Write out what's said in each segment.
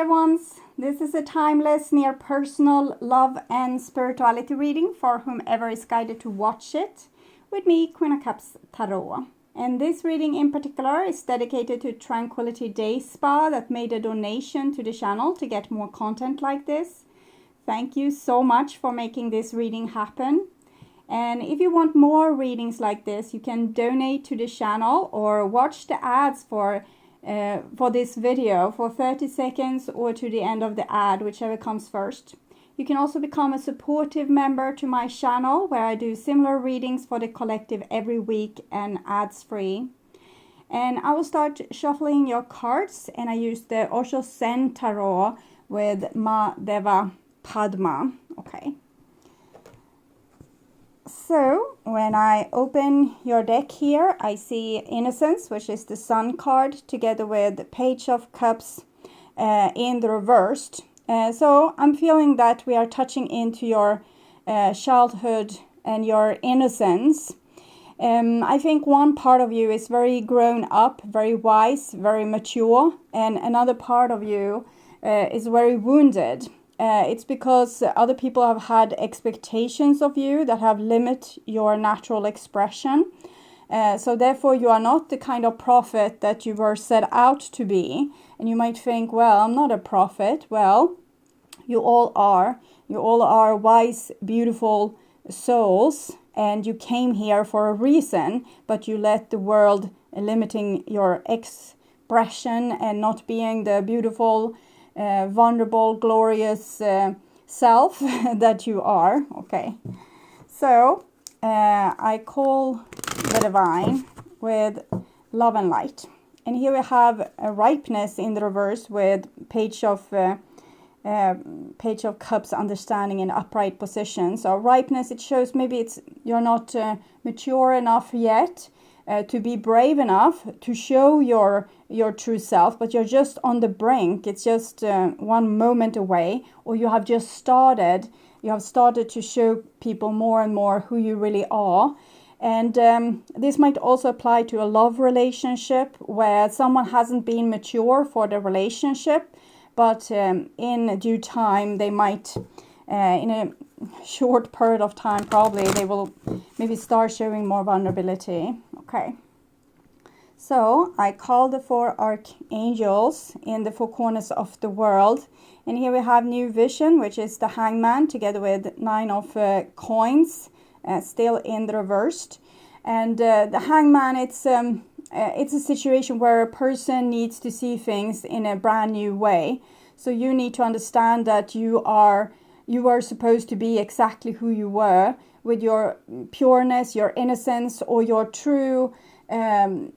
dear ones. This is a timeless, near personal love and spirituality reading for whomever is guided to watch it with me, Queen of Cups Tarot. And this reading in particular is dedicated to Tranquility Day Spa that made a donation to the channel to get more content like this. Thank you so much for making this reading happen. And if you want more readings like this, you can donate to the channel or watch the ads for this video for 30 seconds or to the end of the ad, whichever comes first. You can also become a supportive member to my channel where I do similar readings for the collective every week and ads free. And I will start shuffling your cards, and I use the OSHO Zen Tarot with Ma Deva Padma. Okay. So when I open your deck here, I see Innocence, which is the Sun card, together with Page of Cups in the reversed. So I'm feeling that we are touching into your childhood and your innocence. I think one part of you is very grown up, very wise, very mature, and another part of you is very wounded. It's because other people have had expectations of you that have limited your natural expression. So therefore you are not the kind of prophet that you were set out to be. And you might think, well, I'm not a prophet. Well, you all are. You all are wise, beautiful souls. And you came here for a reason, but you let the world limiting your expression and not being the beautiful, vulnerable, glorious self that you are. Okay, so I call the divine with love and light, and here we have a ripeness in the reverse with Page of Cups, understanding in upright position. So ripeness, it shows maybe you're not mature enough yet to be brave enough to show your true self, but you're just on the brink. It's just one moment away, or you have just started. You have started to show people more and more who you really are. And this might also apply to a love relationship where someone hasn't been mature for the relationship, but in due time they might, in a short period of time probably, they will maybe start showing more vulnerability. Okay, so I call the 4 archangels in the 4 corners of the world, and here we have New Vision, which is the Hangman, together with 9 of coins, still in the reversed. And the Hangman, it's a situation where a person needs to see things in a brand new way. So you need to understand that you are supposed to be exactly who you were, with your pureness, your innocence, or your true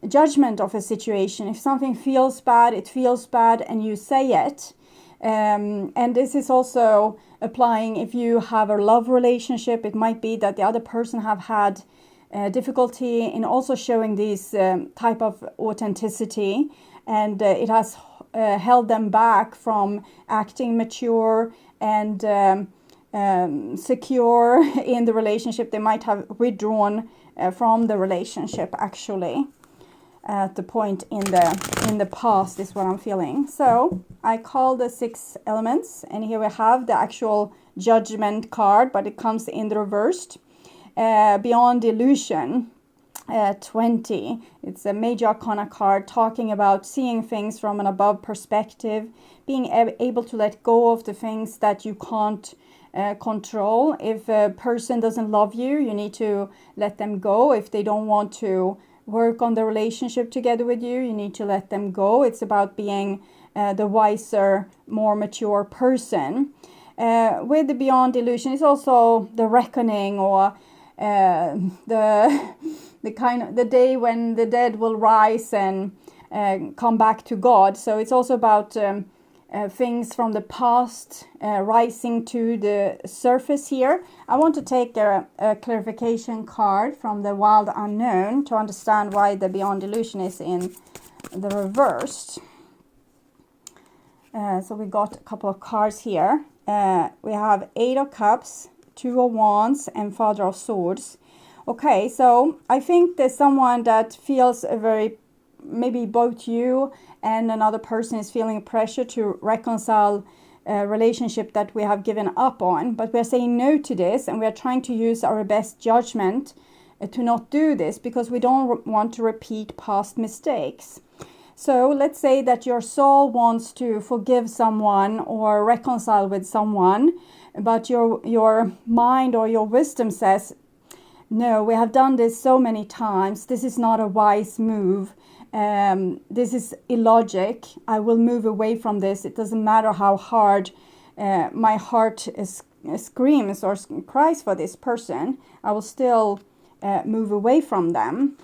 judgment of a situation. If something feels bad, it feels bad, and you say it. And this is also applying if you have a love relationship. It might be that the other person have had difficulty in also showing this type of authenticity, and it has held them back from acting mature and secure in the relationship. They might have withdrawn from the relationship actually at the point in the past, is what I'm feeling. So I call the 6 elements, and here we have the actual Judgment card, but it comes in the reversed. Beyond Illusion, 20. It's a major arcana card talking about seeing things from an above perspective, being able to let go of the things that you can't control. If a person doesn't love you, you need to let them go. If they don't want to work on the relationship together with you, you need to let them go. It's about being the wiser, more mature person. With the Beyond Illusion, it's also the reckoning, or the day when the dead will rise and come back to God. So it's also about things from the past rising to the surface here. I want to take a clarification card from the Wild Unknown to understand why the Beyond Illusion is in the reversed. So we got a couple of cards here. We have 8 of Cups, 2 of Wands, and Father of Swords. Okay, so I think there's someone that feels a very maybe both you and another person is feeling pressure to reconcile a relationship that we have given up on, but we're saying no to this, and we're trying to use our best judgment to not do this because we don't want to repeat past mistakes. So let's say that your soul wants to forgive someone or reconcile with someone, but your mind or your wisdom says, no, we have done this so many times. This is not a wise move. This is illogic. I will move away from this. It doesn't matter how hard my heart screams or cries for this person. I will still move away from them.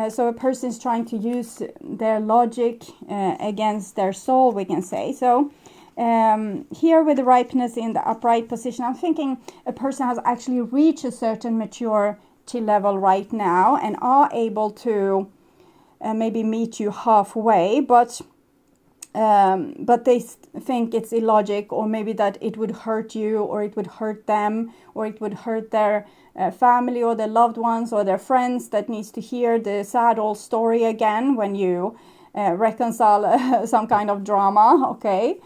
So a person is trying to use their logic against their soul, we can say. So here with the ripeness in the upright position, I'm thinking a person has actually reached a certain maturity level right now and are able to maybe meet you halfway, but they think it's illogic, or maybe that it would hurt you, or it would hurt them, or it would hurt their family or their loved ones or their friends that needs to hear the sad old story again when you reconcile some kind of drama, okay?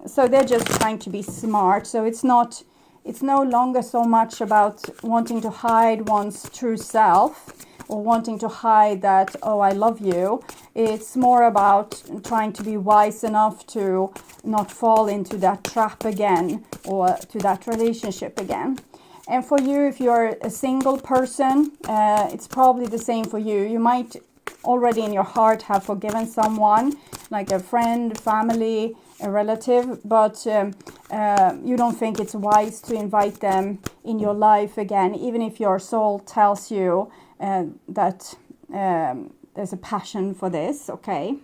So they're just trying to be smart. So it's no longer so much about wanting to hide one's true self or wanting to hide that, oh, I love you. It's more about trying to be wise enough to not fall into that trap again or to that relationship again. And for you, if you're a single person, it's probably the same for you. You might already in your heart have forgiven someone, like a friend, family, a relative, but you don't think it's wise to invite them in your life again, even if your soul tells you that there's a passion for this, okay?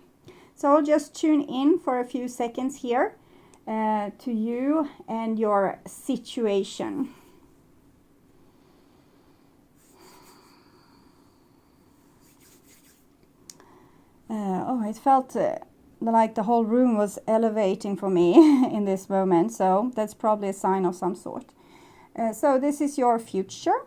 So just tune in for a few seconds here to you and your situation. It felt like the whole room was elevating for me in this moment, so that's probably a sign of some sort. So this is your future,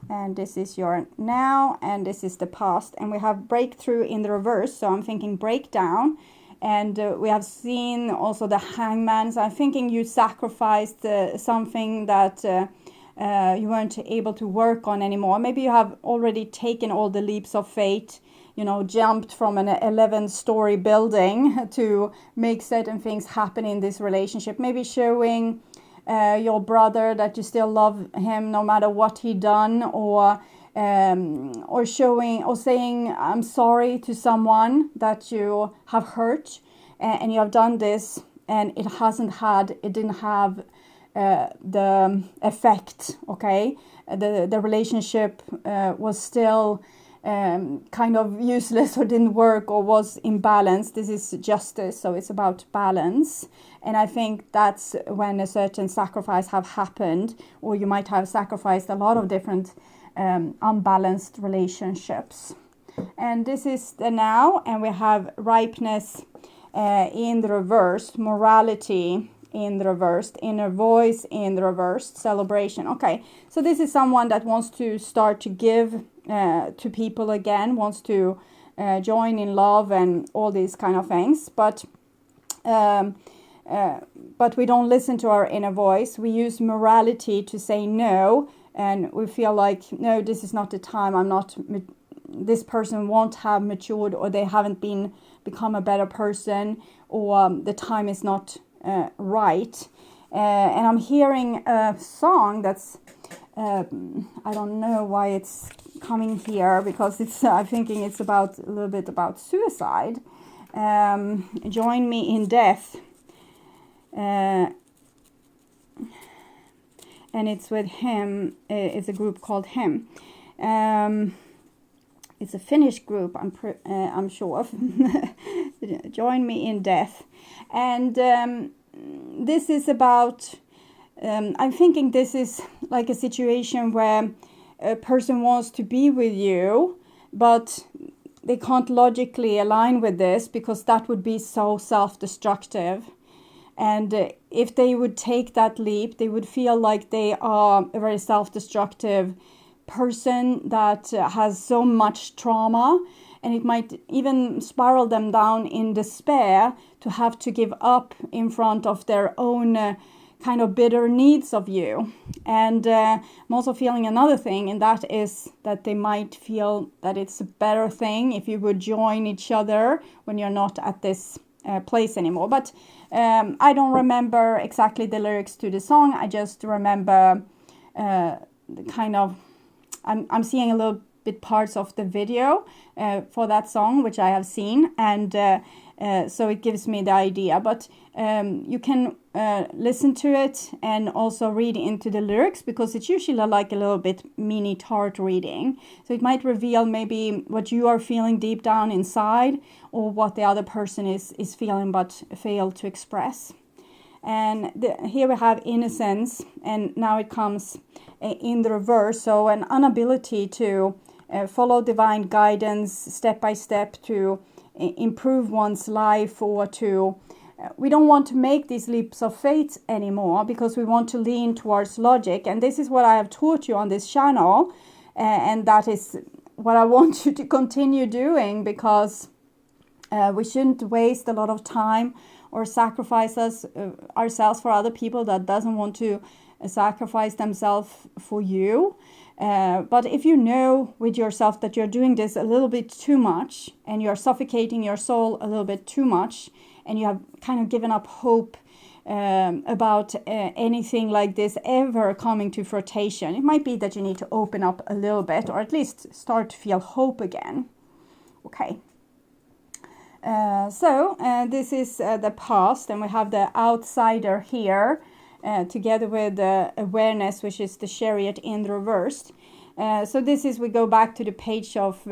and this is your now, and this is the past, and we have breakthrough in the reverse, so I'm thinking breakdown, and we have seen also the hangman. So I'm thinking you sacrificed something that you weren't able to work on anymore. Maybe you have already taken all the leaps of faith, jumped from an 11-story building to make certain things happen in this relationship. Maybe showing your brother that you still love him no matter what he done, or showing or saying I'm sorry to someone that you have hurt, and you have done this and it didn't have the effect, okay? The relationship was still kind of useless or didn't work or was imbalanced. This is justice, so it's about balance. And I think that's when a certain sacrifice have happened, or you might have sacrificed a lot of different unbalanced relationships. And this is the now, and we have ripeness in the reverse, morality in the reversed, inner voice in the reversed, celebration. Okay, so this is someone that wants to start to give to people again, wants to join in love and all these kind of things, but we don't listen to our inner voice. We use morality to say no, and we feel like, no, this is not the time. This person won't have matured, or they haven't become a better person, or the time is not right. And I'm hearing a song that's I don't know why it's coming here, because I'm thinking it's a little bit about suicide. Join me in death, and it's with him. It's a group called Him. It's a Finnish group, I'm sure. Join me in death, and this is about. I'm thinking this is like a situation where a person wants to be with you, but they can't logically align with this because that would be so self-destructive. And if they would take that leap, they would feel like they are a very self-destructive person that has so much trauma, and it might even spiral them down in despair to have to give up in front of their own kind of bitter needs of you. And I'm also feeling another thing, and that is that they might feel that it's a better thing if you would join each other when you're not at this place anymore. But I don't remember exactly the lyrics to the song. I just remember kind of, I'm seeing a little bit parts of the video for that song, which I have seen, and so it gives me the idea. But you can listen to it and also read into the lyrics, because it's usually like a little bit mini tart reading. So it might reveal maybe what you are feeling deep down inside, or what the other person is feeling but failed to express. And here we have innocence, and now it comes in the reverse. So an inability to follow divine guidance step by step to improve one's life, or to we don't want to make these leaps of faith anymore, because we want to lean towards logic. And this is what I have taught you on this channel, and that is what I want you to continue doing, because we shouldn't waste a lot of time or sacrifice ourselves for other people that doesn't want to sacrifice themselves for you. But if you know with yourself that you're doing this a little bit too much, and you're suffocating your soul a little bit too much, and you have kind of given up hope about anything like this ever coming to fruition, it might be that you need to open up a little bit, or at least start to feel hope again. Okay. So this is the past, and we have the outsider here, together with the awareness, which is the chariot in the reversed. So this is, we go back to the page of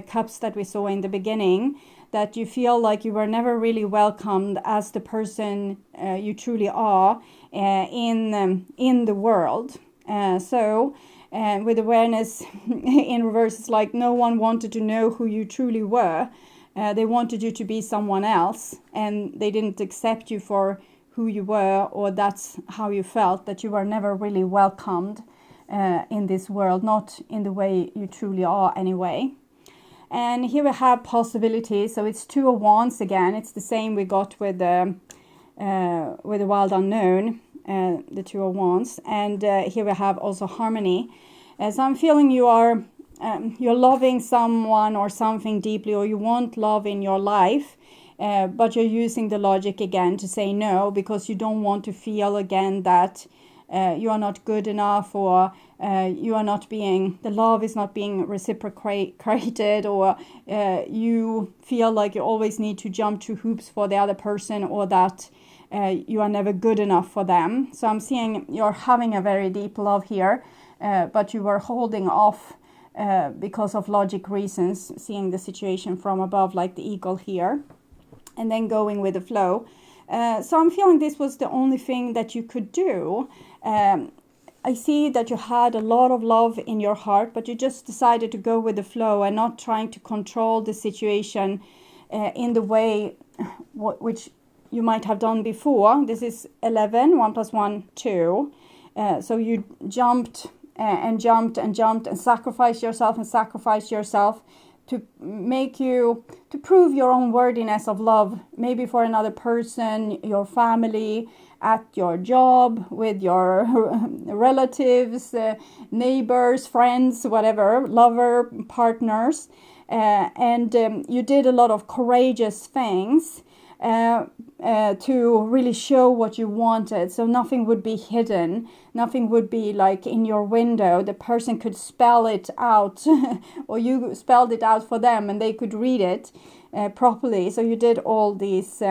cups that we saw in the beginning, that you feel like you were never really welcomed as the person you truly are in the world. So with awareness in reverse, it's like no one wanted to know who you truly were. They wanted you to be someone else, and they didn't accept you for who you were, or that's how you felt, that you were never really welcomed in this world, not in the way you truly are anyway. And here we have possibilities. So it's Two of Wands again. It's the same we got with the Wild Unknown, the Two of Wands. And here we have also harmony. So I'm feeling you're loving someone or something deeply, or you want love in your life, but you're using the logic again to say no, because you don't want to feel again that you are not good enough, or you are not being, the love is not being reciprocated, or you feel like you always need to jump through hoops for the other person, or that you are never good enough for them. So I'm seeing you're having a very deep love here, but you were holding off because of logic reasons, seeing the situation from above like the eagle here, and then going with the flow. So I'm feeling this was the only thing that you could do. I see that you had a lot of love in your heart, but you just decided to go with the flow and not trying to control the situation in the way which you might have done before. This is 11, 1 + 1, 2. So you jumped and jumped and jumped and sacrificed yourself to make you, to prove your own worthiness of love, maybe for another person, your family, at your job, with your relatives, neighbors, friends, whatever, lover, partners. And you did a lot of courageous things to really show what you wanted. So nothing would be hidden, nothing would be like in your window. The person could spell it out or you spelled it out for them and they could read it properly. So you did all these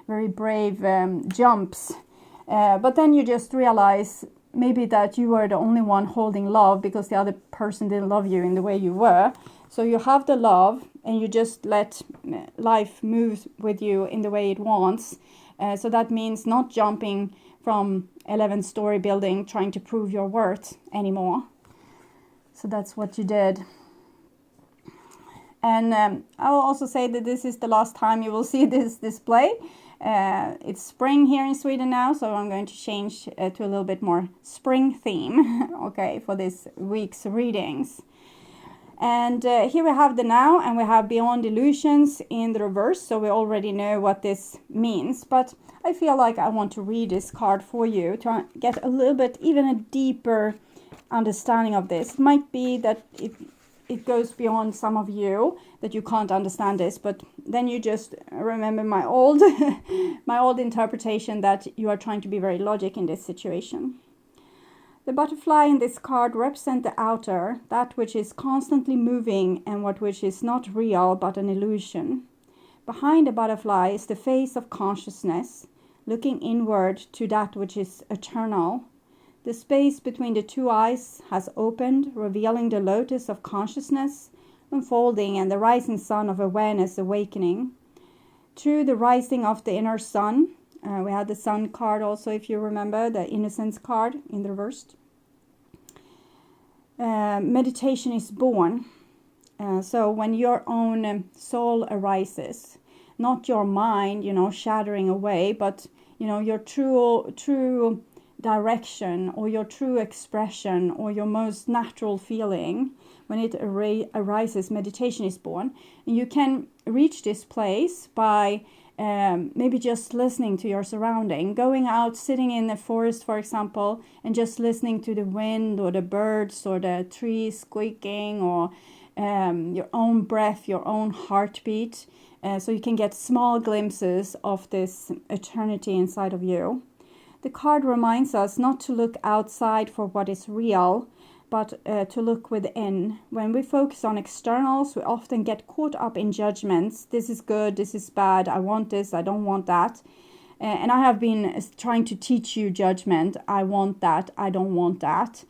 very brave jumps, but then you just realize maybe that you were the only one holding love because the other person didn't love you in the way you were. So you have the love and you just let life move with you in the way it wants. So that means not jumping from 11-story building trying to prove your worth anymore. So that's what you did. And I will also say that this is the last time you will see this display. It's spring here in Sweden now, so I'm going to change to a little bit more spring theme, okay, for this week's readings. And here we have the now, and we have beyond illusions in the reverse, so we already know what this means. But I feel like I want to read this card for you to get a little bit, even a deeper understanding of this. It might be that it goes beyond some of you, that you can't understand this, but then you just remember my old my old interpretation that you are trying to be very logic in this situation. The butterfly in this card represents the outer, that which is constantly moving and what which is not real but an illusion. Behind the butterfly is the face of consciousness, looking inward to that which is eternal. The space between the two eyes has opened, revealing the lotus of consciousness unfolding and the rising sun of awareness awakening. Through the rising of the inner sun, we had the sun card also, if you remember, the innocence card in the reverse. Meditation is born. So when your own soul arises, not your mind, shattering away, but, your true direction or your true expression or your most natural feeling, when it arises, meditation is born. And you can reach this place by maybe just listening to your surrounding, going out, sitting in the forest, for example, and just listening to the wind or the birds or the trees squeaking or your own breath, your own heartbeat. So you can get small glimpses of this eternity inside of you. The card reminds us not to look outside for what is real, but to look within. When we focus on externals, we often get caught up in judgments. This is good, this is bad, I want this, I don't want that. And I have been trying to teach you judgment. I want that, I don't want that.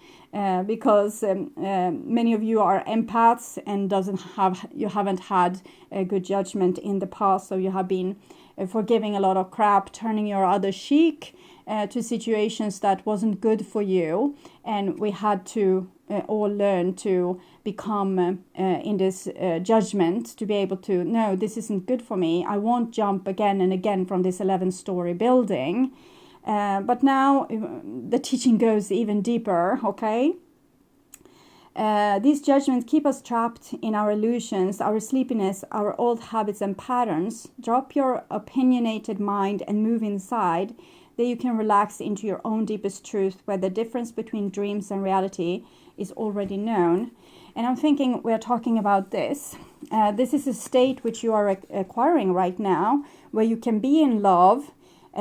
Because many of you are empaths and you haven't had a good judgment in the past. So you have been forgiving a lot of crap, turning your other cheek to situations that wasn't good for you, and we had to all learn to become in this judgment to be able to, no, this isn't good for me. I won't jump again and again from this 11-story building. But now the teaching goes even deeper, okay? These judgments keep us trapped in our illusions, our sleepiness, our old habits and patterns. Drop your opinionated mind and move inside. Then you can relax into your own deepest truth, where the difference between dreams and reality is already known. And I'm thinking we're talking about this. This is a state which you are acquiring right now, where you can be in love,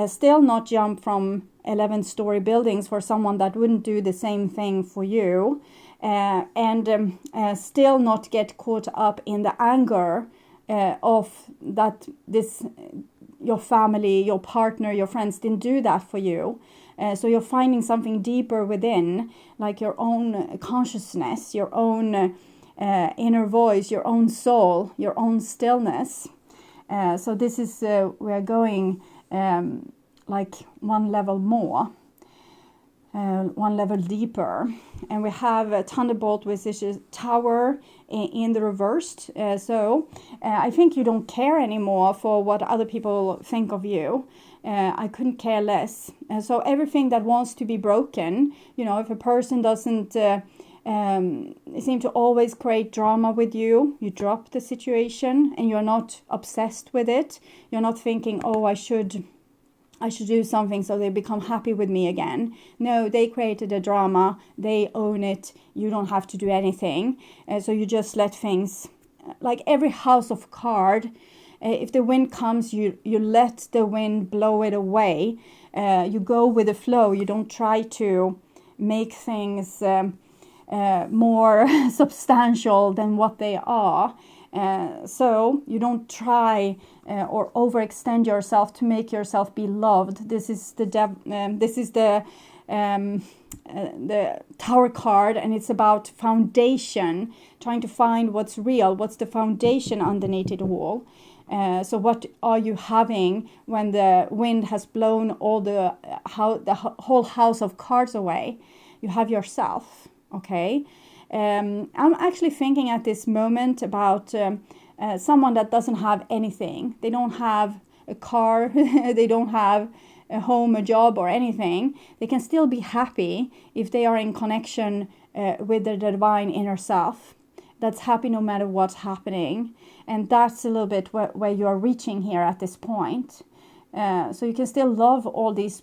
still not jump from 11-story buildings for someone that wouldn't do the same thing for you, and still not get caught up in the anger of that your family, your partner, your friends didn't do that for you. So you're finding something deeper within, like your own consciousness, your own inner voice, your own soul, your own stillness. So this is, we're going like one level more, one level deeper. And we have a Thunderbolt, which is a tower in the reversed. So I think you don't care anymore for what other people think of you. I couldn't care less. So everything that wants to be broken, if a person doesn't seem to always create drama with you, you drop the situation and you're not obsessed with it. You're not thinking, oh, I should do something so they become happy with me again. No, they created a drama. They own it. You don't have to do anything. So you just let things, like every house of card, if the wind comes, you let the wind blow it away. You go with the flow. You don't try to make things more substantial than what they are. So you don't try or overextend yourself to make yourself be loved. This is the Tower card, and it's about foundation, trying to find what's real, what's the foundation underneath it all. So what are you having when the wind has blown all the whole house of cards away? You have yourself, okay? I'm actually thinking at this moment about someone that doesn't have anything. They don't have a car, they don't have a home, a job or anything. They can still be happy if they are in connection with the divine inner self. that's happy no matter what's happening. And that's a little bit where you are reaching here at this point. So you can still love all these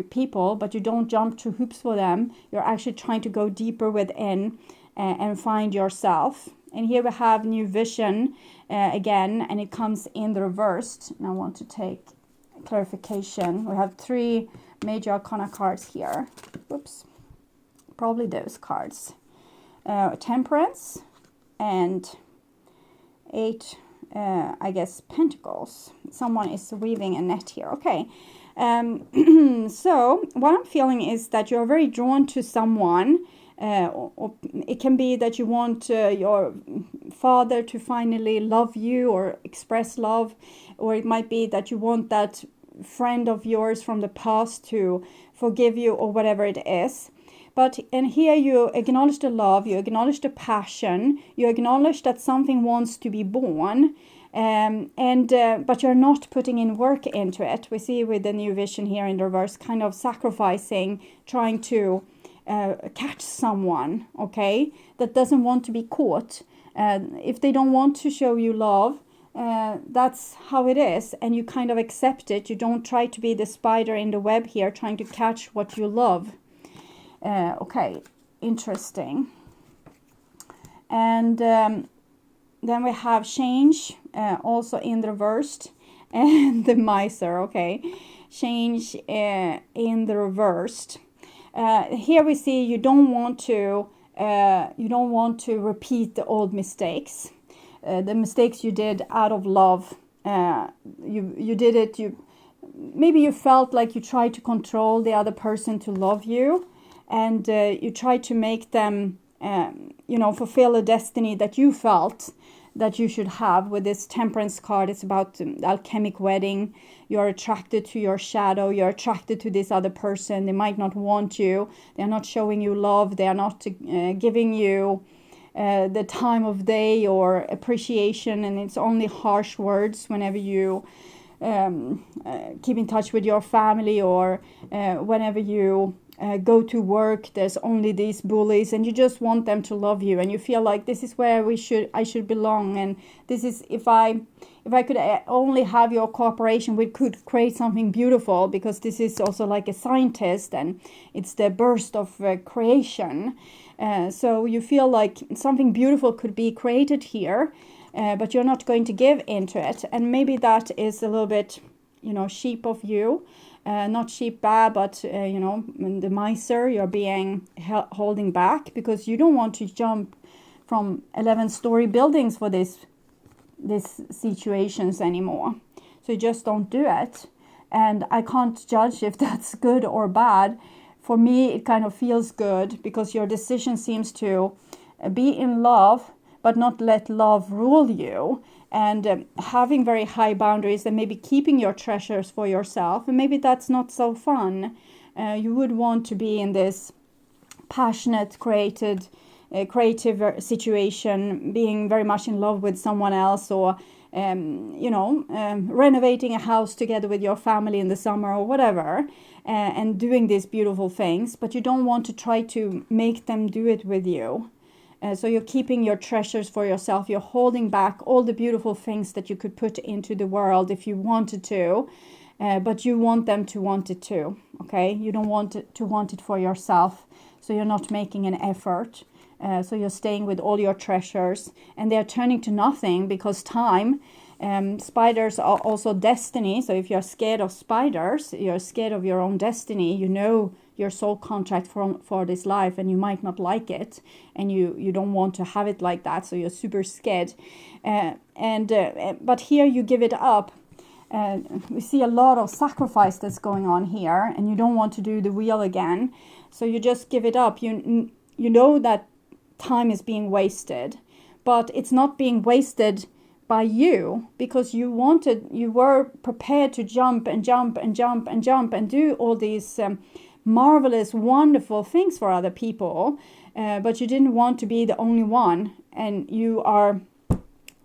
people, but you don't jump through hoops for them. You're actually trying to go deeper within and find yourself. And here we have new vision again, and it comes in the reversed. And I want to take clarification. We have 3 major arcana cards here. Oops, probably those cards. Temperance and 8, I guess, pentacles. Someone is weaving a net here. Okay. So what I'm feeling is that you're very drawn to someone. Or it can be that you want your father to finally love you or express love, or it might be that you want that friend of yours from the past to forgive you, or whatever it is. But and here you acknowledge the love, you acknowledge the passion, you acknowledge that something wants to be born, but you're not putting in work into it. We see with the new vision here in the reverse, kind of sacrificing, trying to catch someone, okay, that doesn't want to be caught. If they don't want to show you love, that's how it is, and you kind of accept it. You don't try to be the spider in the web here, trying to catch what you love. Okay, interesting. And then we have change, also in the reversed, and the miser. Okay, change in the reversed. Here we see you don't want to repeat the old mistakes, the mistakes you did out of love. You did it. Maybe you felt like you tried to control the other person to love you, and you tried to make them, fulfill a destiny that you felt that you should have. With this temperance card, it's about the alchemic wedding. You're attracted to your shadow. You're attracted to this other person. They might not want you. They're not showing you love. They are not giving you the time of day or appreciation. And it's only harsh words whenever you keep in touch with your family, or whenever you go to work, there's only these bullies, and you just want them to love you, and you feel like this is where I should belong, and this is, if I could only have your cooperation, we could create something beautiful, because this is also like a scientist, and it's the burst of creation. So you feel like something beautiful could be created here, but you're not going to give into it, and maybe that is a little bit, sheep of you. Not sheep bad, but the miser, you're being holding back because you don't want to jump from 11-story buildings for these situations anymore. So you just don't do it. And I can't judge if that's good or bad. For me, it kind of feels good, because your decision seems to be in love, but not let love rule you. And having very high boundaries, and maybe keeping your treasures for yourself. And maybe that's not so fun. You would want to be in this passionate, creative situation, being very much in love with someone else, or renovating a house together with your family in the summer or whatever, and doing these beautiful things. But you don't want to try to make them do it with you. So you're keeping your treasures for yourself. You're holding back all the beautiful things that you could put into the world if you wanted to, but you want them to want it too, okay? You don't want to want it for yourself, so you're not making an effort. So you're staying with all your treasures, and they're turning to nothing because time. Spiders are also destiny. So if you're scared of spiders, you're scared of your own destiny. Your soul contract for this life, and you might not like it, and you don't want to have it like that, so you're super scared. But here you give it up. We see a lot of sacrifice that's going on here, and you don't want to do the wheel again, so you just give it up. You know that time is being wasted, but it's not being wasted by you, because you were prepared to jump and do all these marvelous, wonderful things for other people, but you didn't want to be the only one, and you are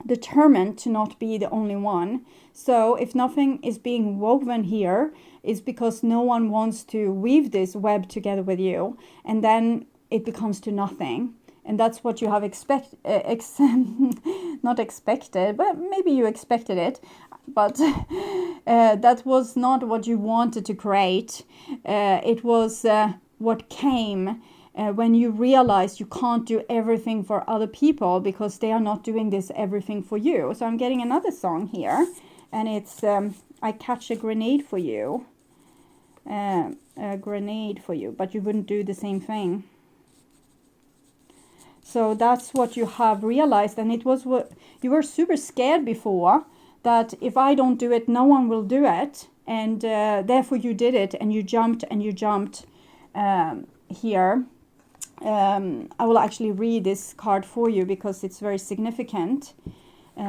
determined to not be the only one. So if nothing is being woven here, it's because no one wants to weave this web together with you, and then it becomes to nothing. and that's what you have not expected, but maybe you expected it, but that was not what you wanted to create. It was what came when you realize you can't do everything for other people because they are not doing this everything for you. So I'm getting another song here, and it's I catch a grenade for you. A grenade for you, but you wouldn't do the same thing. So that's what you have realized, and it was what you were super scared before, that if I don't do it, no one will do it, and therefore you did it, and you jumped here. I will actually read this card for you because it's very significant.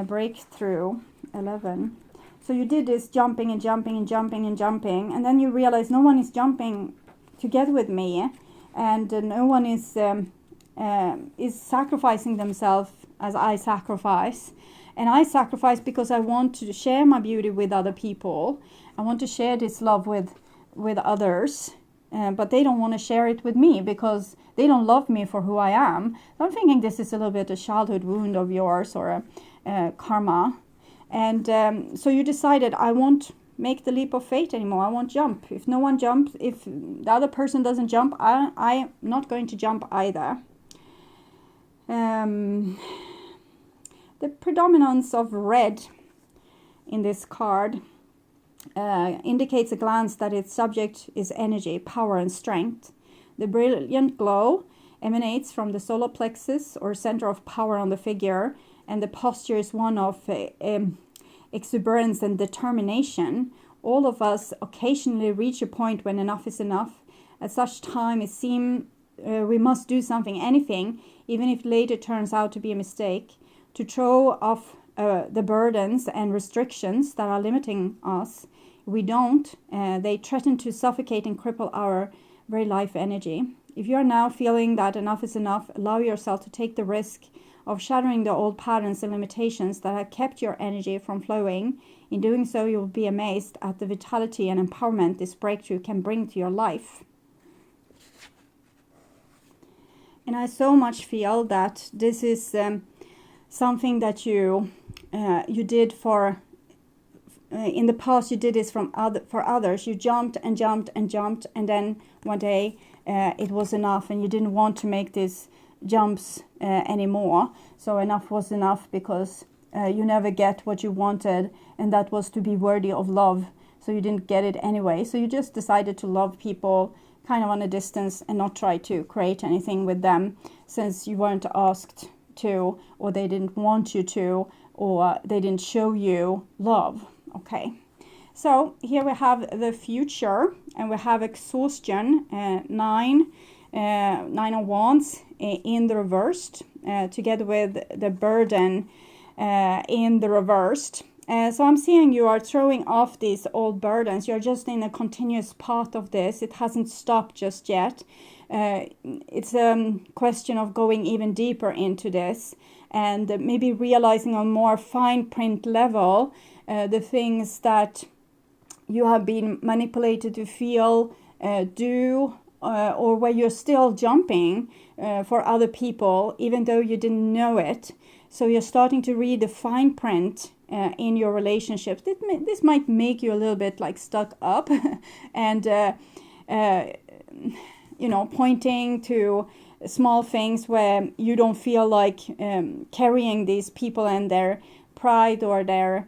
Breakthrough 11. So you did this jumping and jumping and jumping and jumping, and then you realize no one is jumping together with me, and no one is sacrificing themselves as I sacrifice. And I sacrifice because I want to share my beauty with other people. I want to share this love with others, but they don't want to share it with me because they don't love me for who I am. So I'm thinking this is a little bit a childhood wound of yours, or a karma. And so you decided, I won't make the leap of faith anymore. I won't jump. If no one jumps, if the other person doesn't jump, I'm not going to jump either. The predominance of red in this card indicates a glance that its subject is energy, power, and strength. The brilliant glow emanates from the solar plexus, or center of power on the figure, and the posture is one of exuberance and determination. All of us occasionally reach a point when enough is enough. At such time it seems we must do something, anything, even if later turns out to be a mistake, to throw off the burdens and restrictions that are limiting us. If we don't, they threaten to suffocate and cripple our very life energy. If you are now feeling that enough is enough, allow yourself to take the risk of shattering the old patterns and limitations that have kept your energy from flowing. In doing so, you will be amazed at the vitality and empowerment this breakthrough can bring to your life. And I so much feel that this is something that you did for in the past. You did this for others. You jumped and jumped and jumped, and then one day it was enough, and you didn't want to make these jumps anymore. So enough was enough, because you never get what you wanted, and that was to be worthy of love. So you didn't get it anyway. So you just decided to love people kind of on a distance and not try to create anything with them, since you weren't asked to, or they didn't want you to, or they didn't show you love. Okay, so here we have the future, and we have exhaustion, nine of wands in the reversed, together with the burden in the reversed. So I'm seeing you are throwing off these old burdens. You're just in a continuous path of this. It hasn't stopped just yet. It's a question of going even deeper into this, and maybe realizing on more fine print level the things that you have been manipulated to feel, do, or where you're still jumping for other people, even though you didn't know it. So you're starting to read the fine print in your relationships. This might make you a little bit like stuck up and, pointing to small things where you don't feel like carrying these people and their pride or their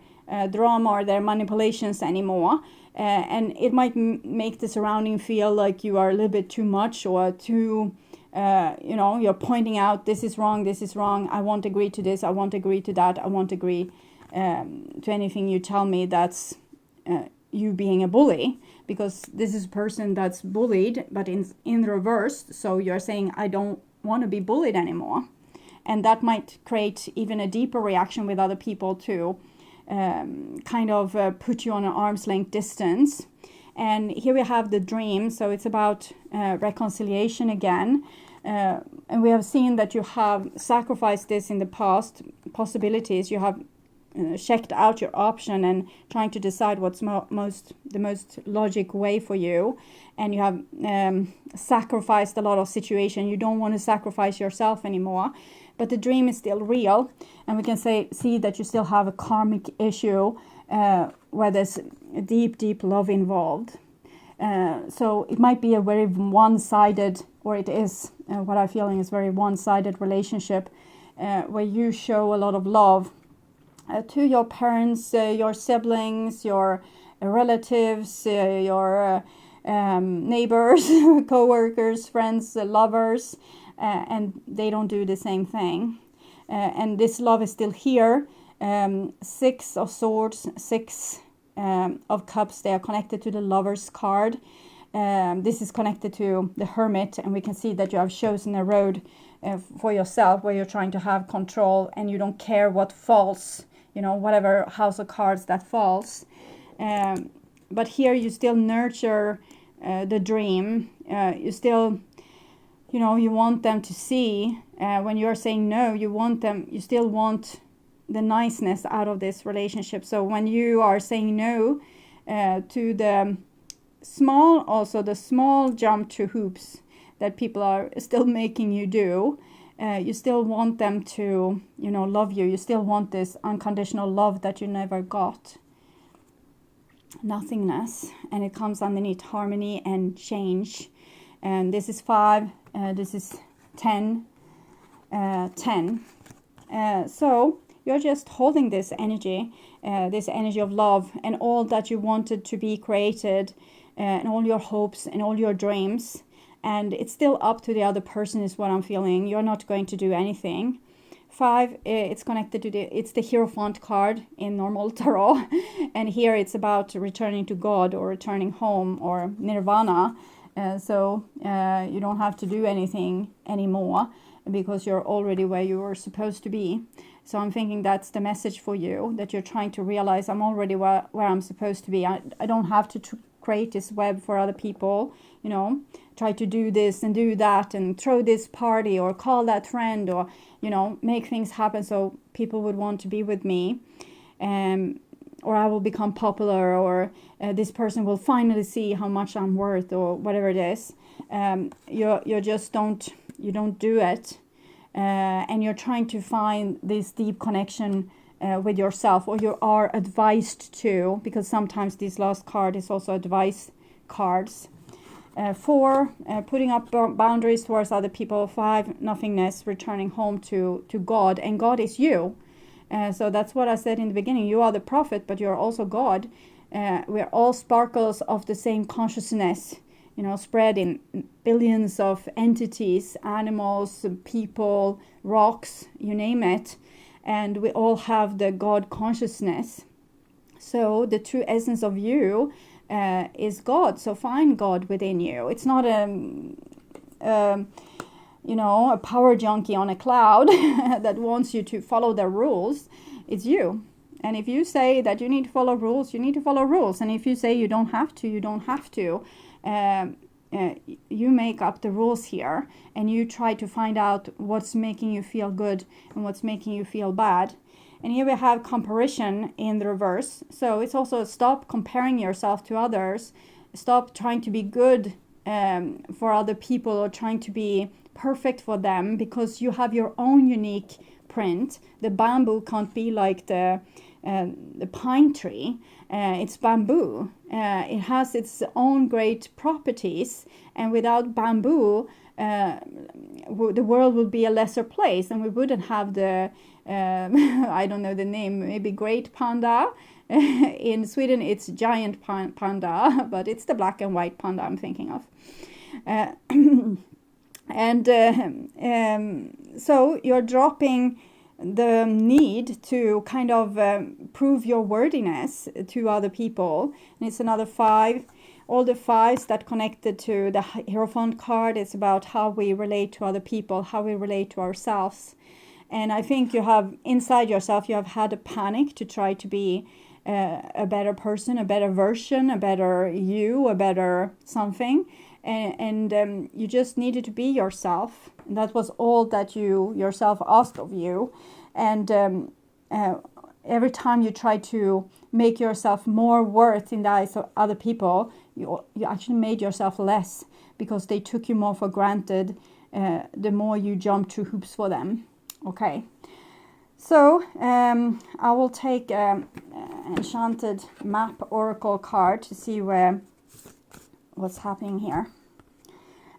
drama or their manipulations anymore. And it might make the surrounding feel like you are a little bit too much, or too, you're pointing out, this is wrong, I won't agree to this, I won't agree to that, I won't agree to anything you tell me that's you being a bully, because this is a person that's bullied, but in reverse. So you're saying, I don't want to be bullied anymore. And that might create even a deeper reaction with other people to put you on an arm's length distance. And here we have the dream. So it's about reconciliation again. And we have seen that you have sacrificed this in the past, possibilities. You have checked out your option and trying to decide what's the most logic way for you, and you have sacrificed a lot of situation. You don't want to sacrifice yourself anymore, but the dream is still real, and we can see that you still have a karmic issue where there's a deep love involved. So it might be a very one-sided, or it is what I'm feeling is very one-sided relationship, where you show a lot of love to your parents, your siblings, your relatives, your neighbors, co-workers, friends, lovers, and they don't do the same thing. And this love is still here. 6 of Swords, 6 of Cups, they are connected to the Lover's card. This is connected to the Hermit, and we can see that you have chosen a road for yourself where you're trying to have control and you don't care what falls, whatever house of cards that falls. But here you still nurture the dream. You still, you want them to see when you're saying no, you still want the niceness out of this relationship. So when you are saying no to the small jump to hoops that people are still making you do, you still want them to, love you. You still want this unconditional love that you never got. Nothingness, and it comes underneath harmony and change. And this is 5, this is 10, 10. So you're just holding this energy of love and all that you wanted to be created, and all your hopes and all your dreams. And it's still up to the other person is what I'm feeling. You're not going to do anything. 5, it's connected to it's the Hierophant card in normal tarot. And here it's about returning to God or returning home or nirvana. So you don't have to do anything anymore because you're already where you were supposed to be. So I'm thinking that's the message for you, that you're trying to realize I'm already where I'm supposed to be. I don't have to create this web for other people, try to do this and do that and throw this party or call that friend or, make things happen so people would want to be with me. Or I will become popular, or this person will finally see how much I'm worth, or whatever it is. You just don't do it. And you're trying to find this deep connection with yourself, or you are advised to, because sometimes this last card is also advice cards. 4, putting up boundaries towards other people. 5, nothingness, returning home to God, and God is you. So that's what I said in the beginning. You are the prophet, but you're also God. We're all sparkles of the same consciousness, spread in billions of entities, animals, people, rocks, you name it. And we all have the God consciousness. So the true essence of you is God. So find God within you. It's not a power junkie on a cloud that wants you to follow their rules. It's you. And if you say that you need to follow rules, you need to follow rules. And if you say you don't have to, you don't have to. You make up the rules here, and you try to find out what's making you feel good and what's making you feel bad. And here we have comparison in the reverse. So it's also stop comparing yourself to others. Stop trying to be good for other people or trying to be perfect for them, because you have your own unique print. The bamboo can't be like the pine tree. It's bamboo. It has its own great properties, and without bamboo, the world would be a lesser place, and we wouldn't have the I don't know the name, maybe great panda. In Sweden it's giant panda, but it's the black and white panda I'm thinking of. So you're dropping the need to kind of prove your worthiness to other people. And it's another 5. All the 5s that connected to the Hierophant card, it's about how we relate to other people, how we relate to ourselves. And I think you have, inside yourself, you have had a panic to try to be a better person, a better version, a better you, a better something. And you just needed to be yourself. And that was all that you yourself asked of you. And every time you try to make yourself more worth in the eyes of other people, you actually made yourself less, because they took you more for granted the more you jump through hoops for them. Okay, so I will take Enchanted Map Oracle card to see what's happening here.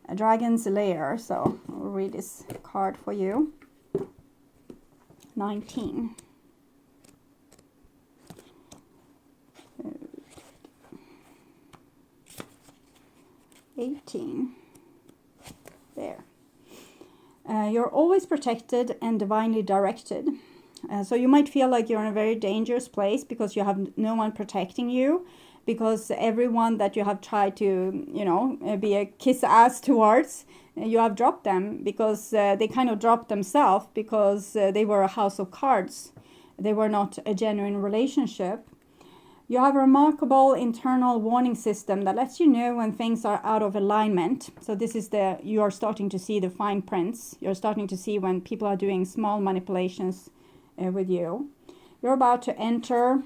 A Dragon's Lair, so I'll read this card for you. 19. 18. There. You're always protected and divinely directed. So you might feel like you're in a very dangerous place because you have no one protecting you, because everyone that you have tried to, be a kiss ass towards, you have dropped them, because they kind of dropped themselves, because they were a house of cards. They were not a genuine relationship. You have a remarkable internal warning system that lets you know when things are out of alignment. So this is you are starting to see the fine prints. You're starting to see when people are doing small manipulations with you. You're about to enter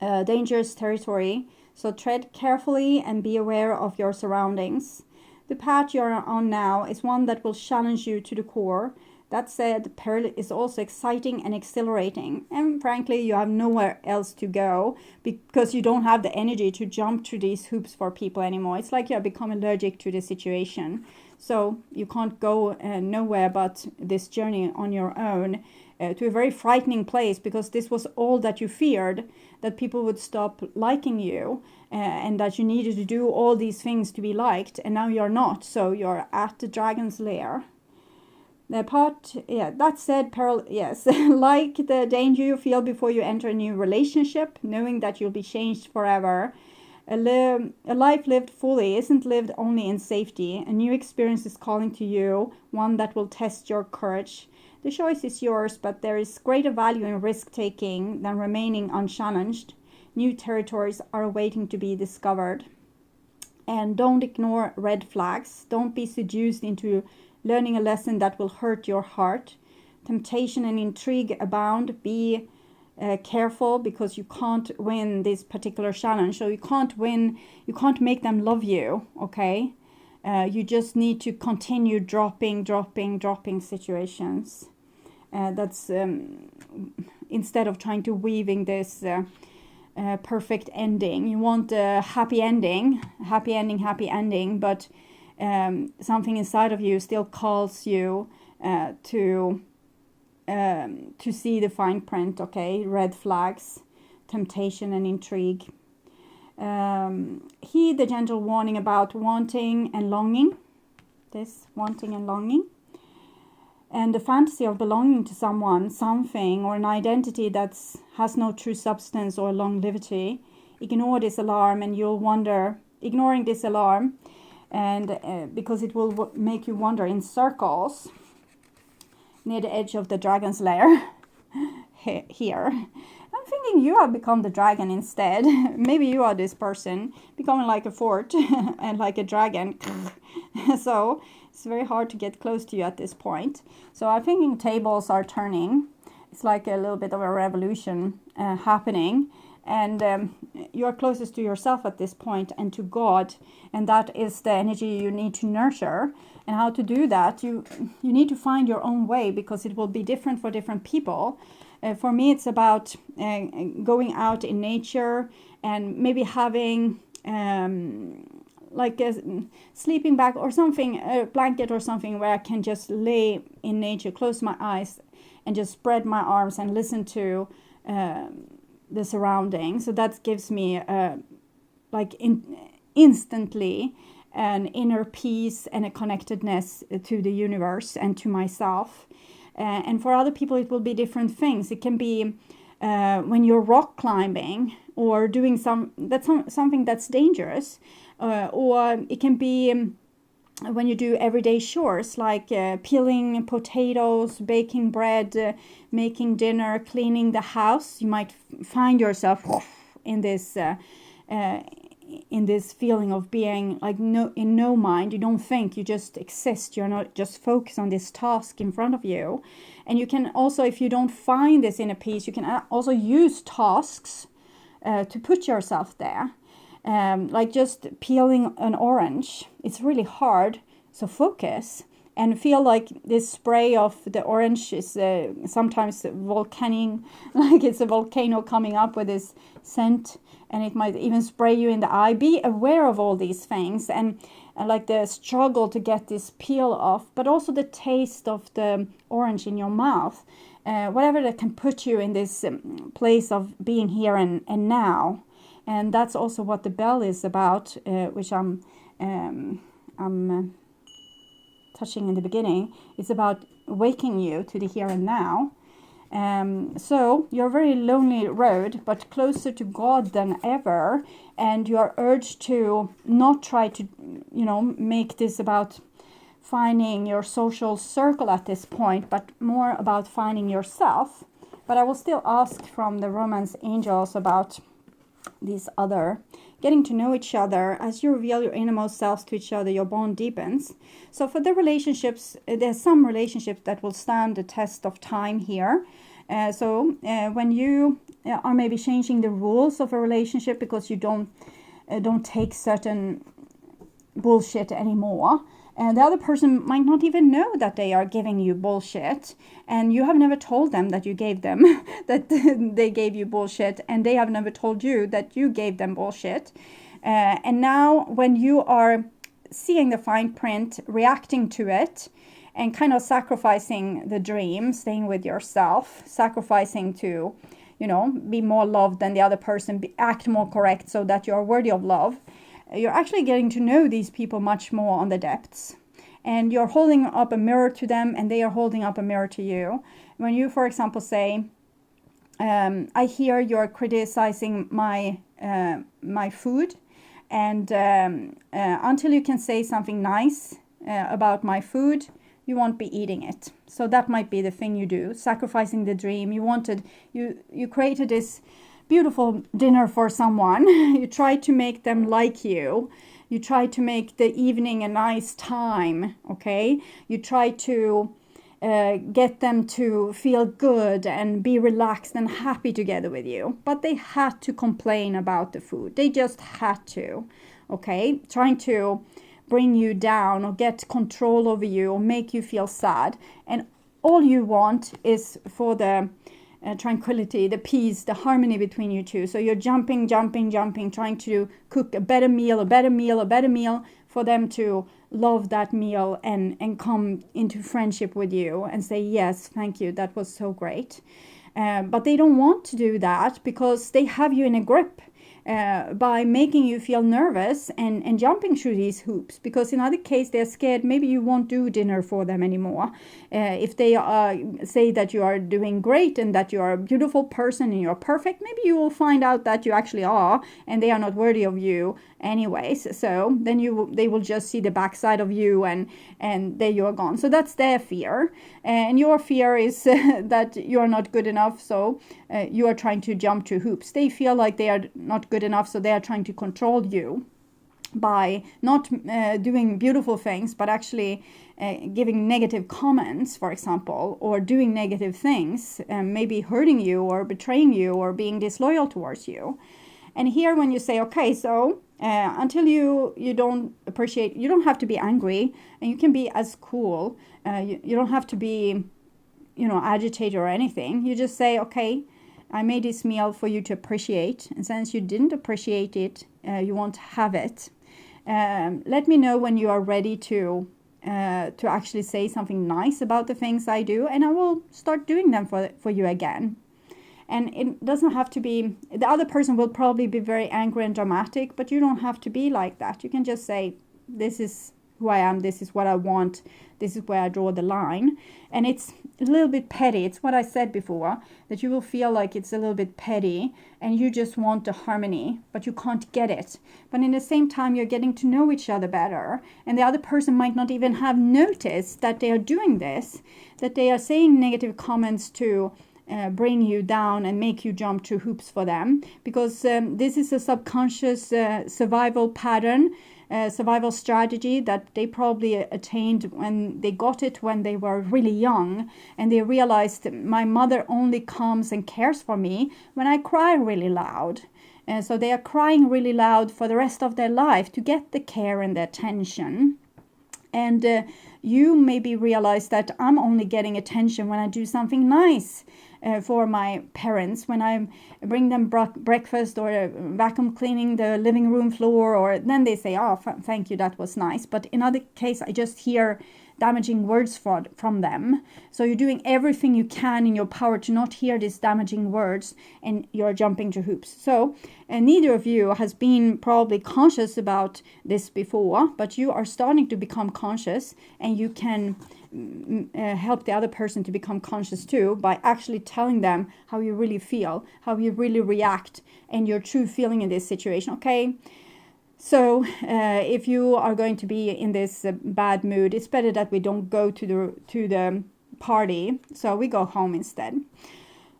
dangerous territory, so tread carefully and be aware of your surroundings. The path you're on now is one that will challenge you to the core. That said, peril is also exciting and exhilarating, and frankly, you have nowhere else to go, because you don't have the energy to jump through these hoops for people anymore. It's like you have become allergic to the situation, so you can't go nowhere but this journey on your own to a very frightening place, because this was all that you feared, that people would stop liking you, and that you needed to do all these things to be liked, and now you're not, so you're at the Dragon's Lair. That said, peril, yes, like the danger you feel before you enter a new relationship, knowing that you'll be changed forever. A life lived fully isn't lived only in safety. A new experience is calling to you, one that will test your courage. The choice is yours, but there is greater value in risk-taking than remaining unchallenged. New territories are waiting to be discovered. And don't ignore red flags. Don't be seduced into learning a lesson that will hurt your heart. Temptation and intrigue abound. Be careful, because you can't win this particular challenge. So you can't win, you can't make them love you, okay? You just need to continue dropping situations. That's instead of trying to weaving this perfect ending. You want a happy ending, but something inside of you still calls you to see the fine print, okay? Red flags, temptation and intrigue. Heed the gentle warning about wanting and longing. This wanting and longing. And the fantasy of belonging to someone, something, or an identity that has no true substance or longevity. Ignore this alarm, and you'll wonder, ignoring this alarm, and because it will make you wander in circles near the edge of the Dragon's Lair. Here, I'm thinking you have become the dragon instead. Maybe you are this person becoming like a fort and like a dragon. So it's very hard to get close to you at this point. So I'm thinking tables are turning. It's like a little bit of a revolution happening. And you are closest to yourself at this point and to God. And that is the energy you need to nurture. And how to do that, you need to find your own way, because it will be different for different people. For me, it's about going out in nature and maybe having like a sleeping bag or something, a blanket or something, where I can just lay in nature, close my eyes and just spread my arms and listen to the surroundings. So that gives me instantly an inner peace and a connectedness to the universe and to myself. And for other people, it will be different things. It can be when you're rock climbing or doing something that's dangerous, or it can be when you do everyday chores like peeling potatoes, baking bread, making dinner, cleaning the house. You might find yourself in this in this feeling of being like in no mind. You don't think, you just exist. You're not just focused on this task in front of you. And you can also, if you don't find this inner peace, you can also use tasks to put yourself there. Like just peeling an orange. It's really hard, so focus. And feel like this spray of the orange is sometimes volcanic, like it's a volcano coming up with this scent, and it might even spray you in the eye. Be aware of all these things, and like the struggle to get this peel off, but also the taste of the orange in your mouth. Whatever that can put you in this place of being here and now. And that's also what the bell is about, which I'm touching in the beginning. It's about waking you to the here and now. So you're a very lonely road, but closer to God than ever. And you are urged to not try to, make this about finding your social circle at this point, but more about finding yourself. But I will still ask from the romance angels about these other, getting to know each other. As you reveal your innermost selves to each other, your bond deepens. So for the relationships, there's some relationships that will stand the test of time here. So when you are maybe changing the rules of a relationship because you don't take certain bullshit anymore, and the other person might not even know that they are giving you bullshit, and you have never told them that you gave them that they gave you bullshit, and they have never told you that you gave them bullshit. And now when you are seeing the fine print, reacting to it, and kind of sacrificing the dream, staying with yourself, sacrificing to, be more loved than the other person, act more correct so that you're worthy of love, you're actually getting to know these people much more on the depths. And you're holding up a mirror to them, and they are holding up a mirror to you. When you, for example, say, I hear you're criticizing my food, and until you can say something nice about my food, you won't be eating it. So that might be the thing you do, sacrificing the dream. You created this beautiful dinner for someone. You try to make them like you. You try to make the evening a nice time, okay? You try to get them to feel good and be relaxed and happy together with you. But they had to complain about the food. They just had to, okay? Trying to bring you down or get control over you or make you feel sad. And all you want is for the tranquility, the peace, the harmony between you two. So you're jumping, trying to cook a better meal for them to love that meal and come into friendship with you and say, yes, thank you, that was so great. But they don't want to do that because they have you in a grip by making you feel nervous and jumping through these hoops, because in other case they're scared maybe you won't do dinner for them anymore. If they say that you are doing great and that you are a beautiful person and you're perfect, maybe you will find out that you actually are and they are not worthy of you anyways. So then they will just see the backside of you and there you are gone. So that's their fear, and your fear is that you are not good enough, so you are trying to jump through hoops. They feel like they are not good enough, so they are trying to control you by not doing beautiful things, but actually giving negative comments, for example, or doing negative things, maybe hurting you or betraying you or being disloyal towards you. And here when you say, okay, so until you don't appreciate, you don't have to be angry, and you can be as cool. You don't have to be, agitated or anything. You just say, okay, I made this meal for you to appreciate, and since you didn't appreciate it, you won't have it. Let me know when you are ready to actually say something nice about the things I do, and I will start doing them for you again. And it doesn't have to be, the other person will probably be very angry and dramatic, but you don't have to be like that. You can just say, this is who I am, this is what I want, this is where I draw the line. And it's a little bit petty. It's what I said before, that you will feel like it's a little bit petty and you just want the harmony, but you can't get it. But in the same time, you're getting to know each other better, and the other person might not even have noticed that they are doing this, that they are saying negative comments to bring you down and make you jump through hoops for them, because this is a subconscious survival pattern, survival strategy that they probably attained when they got it when they were really young, and they realized my mother only comes and cares for me when I cry really loud. And so they are crying really loud for the rest of their life to get the care and the attention. And you maybe realize that I'm only getting attention when I do something nice for my parents, when I bring them breakfast or vacuum cleaning the living room floor, or then they say, oh, thank you, that was nice. But in other case, I just hear damaging words from them. So you're doing everything you can in your power to not hear these damaging words, and you're jumping to hoops. So neither of you has been probably conscious about this before, but you are starting to become conscious, and you can help the other person to become conscious too by actually telling them how you really feel, how you really react, and your true feeling in this situation. Okay, so if you are going to be in this bad mood, it's better that we don't go to the party, so we go home instead.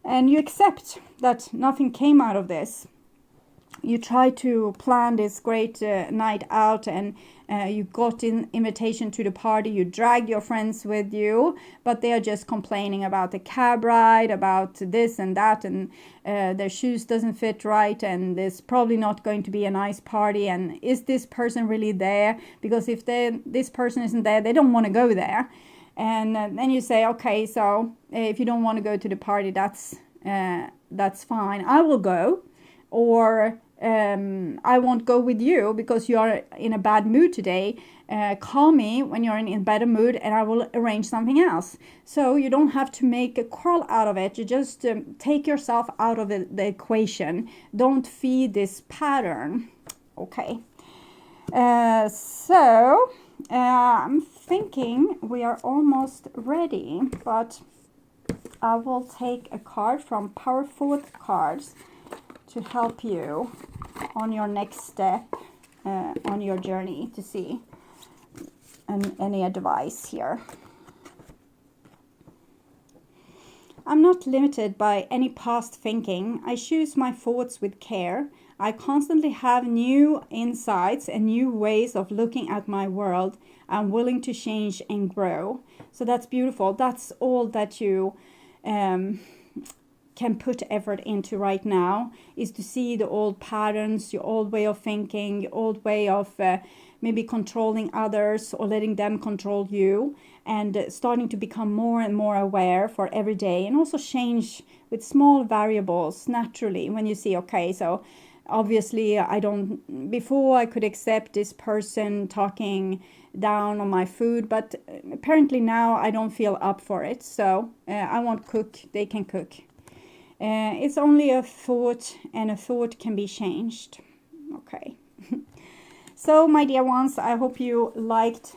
And you accept that nothing came out of this. You try to plan this great night out, and you got an invitation to the party. You dragged your friends with you, but they are just complaining about the cab ride, about this and that, and their shoes doesn't fit right, and there's probably not going to be a nice party, and is this person really there? Because if this person isn't there, they don't want to go there. And then you say, okay, so if you don't want to go to the party, that's fine. I will go, or I won't go with you because you are in a bad mood today. Call me when you're in a better mood, and I will arrange something else. So you don't have to make a quarrel out of it. You just take yourself out of the equation. Don't feed this pattern. Okay. So I'm thinking we are almost ready, but I will take a card from Powerful Cards to help you on your next step on your journey, to see any advice here. I'm not limited by any past thinking. I choose my thoughts with care. I constantly have new insights and new ways of looking at my world. I'm willing to change and grow. So that's beautiful. That's all that you can put effort into right now, is to see the old patterns, your old way of thinking, your old way of maybe controlling others or letting them control you, and starting to become more and more aware for every day, and also change with small variables naturally when you see, okay, so obviously before I could accept this person talking down on my food, but apparently now I don't feel up for it, so I won't cook, they can cook. It's only a thought, and a thought can be changed. Okay. So, my dear ones, I hope you liked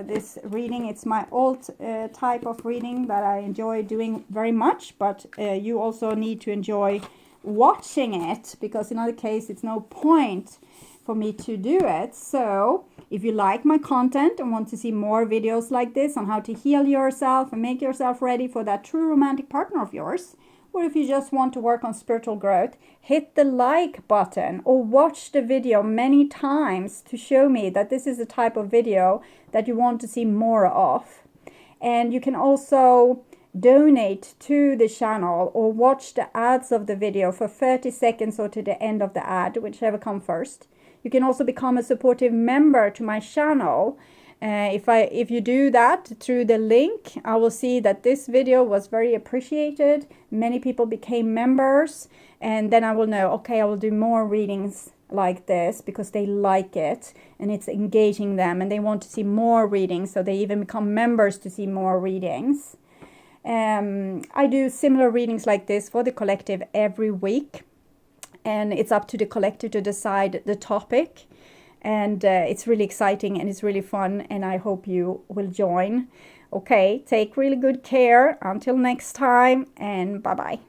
this reading. It's my old type of reading that I enjoy doing very much, but you also need to enjoy watching it, because in other case, it's no point for me to do it. So, if you like my content and want to see more videos like this on how to heal yourself and make yourself ready for that true romantic partner of yours, or if you just want to work on spiritual growth, hit the like button or watch the video many times to show me that this is the type of video that you want to see more of. And you can also donate to the channel or watch the ads of the video for 30 seconds or to the end of the ad, whichever comes first. You can also become a supportive member to my channel. If you do that through the link, I will see that this video was very appreciated. Many people became members, and then I will know, okay, I will do more readings like this because they like it and it's engaging them and they want to see more readings, so they even become members to see more readings. I do similar readings like this for the collective every week, and it's up to the collective to decide the topic. And it's really exciting and it's really fun, and I hope you will join. Okay, take really good care. Until next time, and bye-bye.